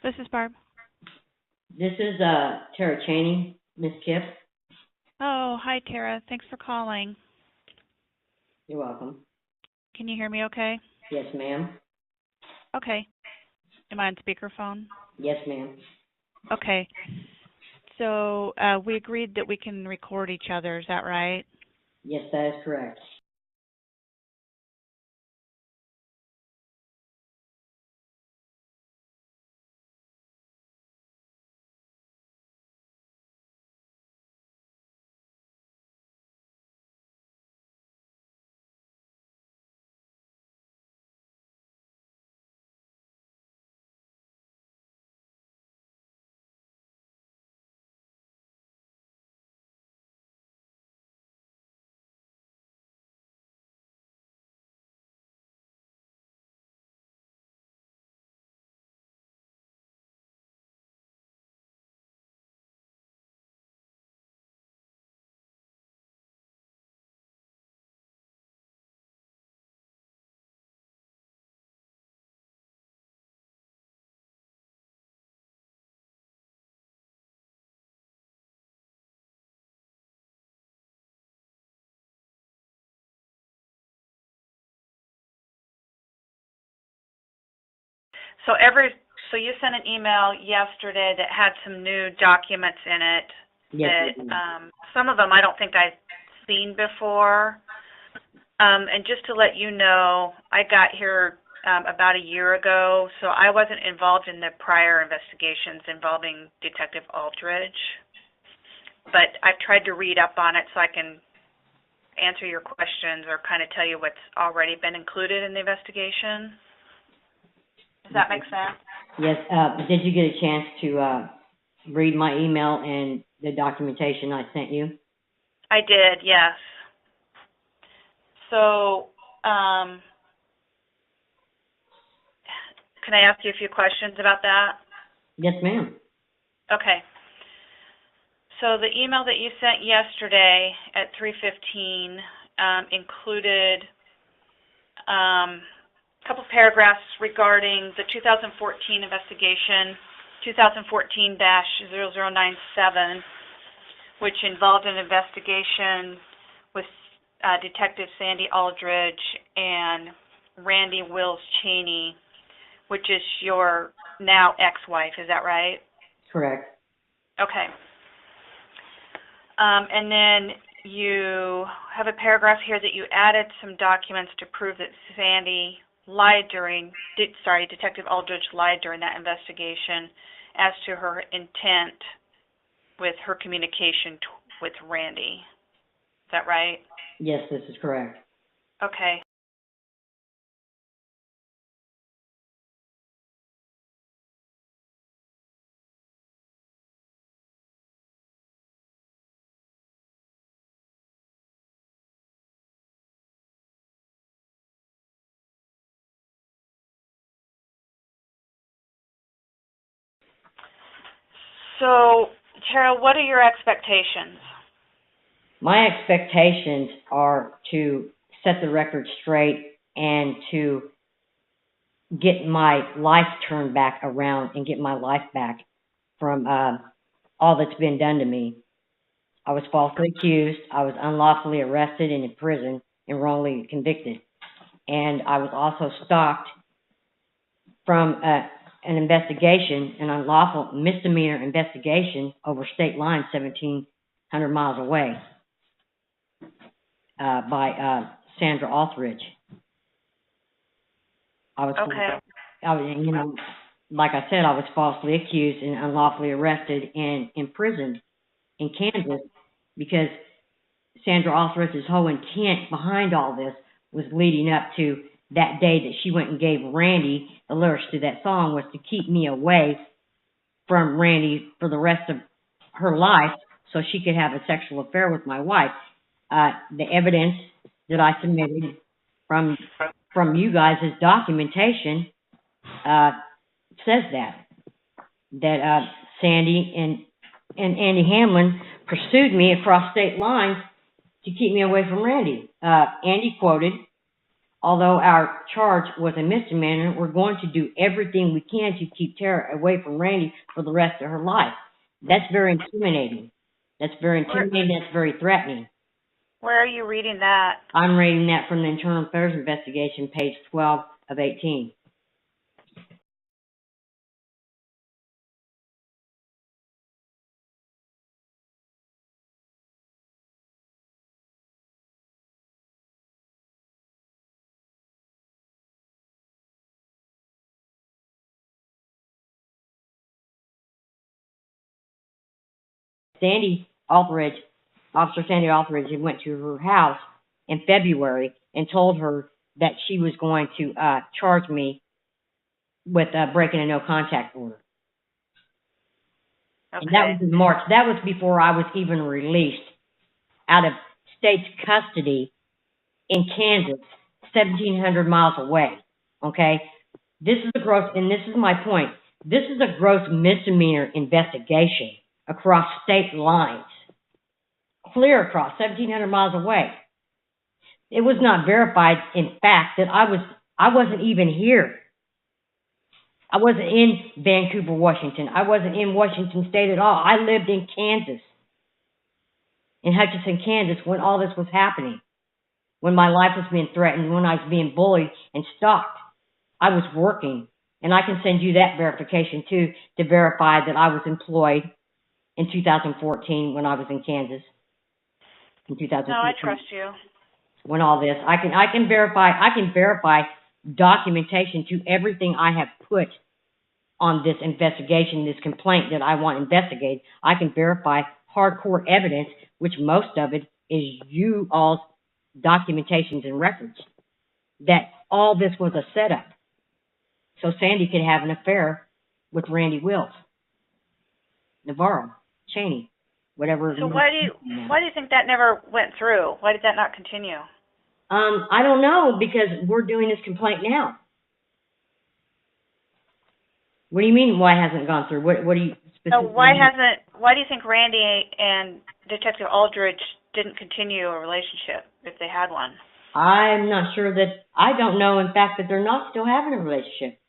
This is Barb. This is Tara Cheney, Miss Kip. Oh, hi, Tara. Thanks for calling. You're welcome. Can you hear me okay? Yes, ma'am. Okay. Am I on speakerphone? Yes, ma'am. Okay. So we agreed that we can record each other. Is that right? Yes, that is correct. So you sent an email yesterday that had some new documents in it Yes, that ma'am. some of them I don't think I've seen before. And just to let you know, I got here about a year ago, so I wasn't involved in the prior investigations involving Detective Aldridge. But I've tried to read up on it so I can answer your questions or kind of tell you what's already been included in the investigation. Does that make sense? Yes. Did you get a chance to read my email and the documentation I sent you? I did, yes. So, can I ask you a few questions about that? Yes, ma'am. Okay. So the email that you sent yesterday at 3:15 included a couple paragraphs regarding the 2014 investigation, 2014-0097, which involved an investigation with Detective Sandy Aldridge and Randy Wills Cheney, which is your now ex-wife. Is that right? Correct. Okay. And then you have a paragraph here that you added some documents to prove that Detective Aldridge lied during that investigation as to her intent with her communication with Randy. Is that right? Yes, this is correct. Okay. So, Tara, what are your expectations? My expectations are to set the record straight and to get my life turned back around and get my life back from all that's been done to me. I was falsely accused. I was unlawfully arrested and imprisoned and wrongly convicted. And I was also stopped from an investigation, an unlawful misdemeanor investigation over state line 1,700 miles away by Sandra Aldridge. Like I said, I was falsely accused and unlawfully arrested and imprisoned in Kansas because Sandra Aldridge's whole intent behind all this was leading up to that day that she went and gave Randy the lyrics to that song was to keep me away from Randy for the rest of her life so she could have a sexual affair with my wife. The evidence that I submitted from you guys' documentation says that Sandy and Andy Hamlin pursued me across state lines to keep me away from Randy. Andy quoted although our charge was a misdemeanor, we're going to do everything we can to keep Tara away from Randy for the rest of her life. That's very intimidating. That's very intimidating. That's very threatening. Where are you reading that? I'm reading that from the Internal Affairs Investigation, page 12 of 18. Officer Sandy Altheridge went to her house in February and told her that she was going to charge me with breaking a no contact order. Okay. And that was in March. That was before I was even released out of state's custody in Kansas, 1,700 miles away. Okay? This is and this is my point, this is a gross misdemeanor investigation across state lines. Clear across, 1,700 miles away. It was not verified, in fact, that I wasn't even here. I wasn't in Vancouver, Washington. I wasn't in Washington State at all. I lived in Kansas, in Hutchinson, Kansas, when all this was happening, when my life was being threatened, when I was being bullied and stalked. I was working, and I can send you that verification, too, to verify that I was employed in 2014 when I was in Kansas. In 2014. No, I trust you. When all this, I can verify documentation to everything I have put on this investigation, this complaint that I want investigated. I can verify hardcore evidence, which most of it is you all's documentations and records, that all this was a setup so Sandy could have an affair with Randy Wills, Navarro, Cheney, whatever. So why do you think that never went through? Why did that not continue? I don't know, because we're doing this complaint now. What do you mean? Why hasn't it gone through? What do you specifically? Why do you think Randy and Detective Aldridge didn't continue a relationship if they had one? I'm not sure that. I don't know, in fact, that they're not still having a relationship.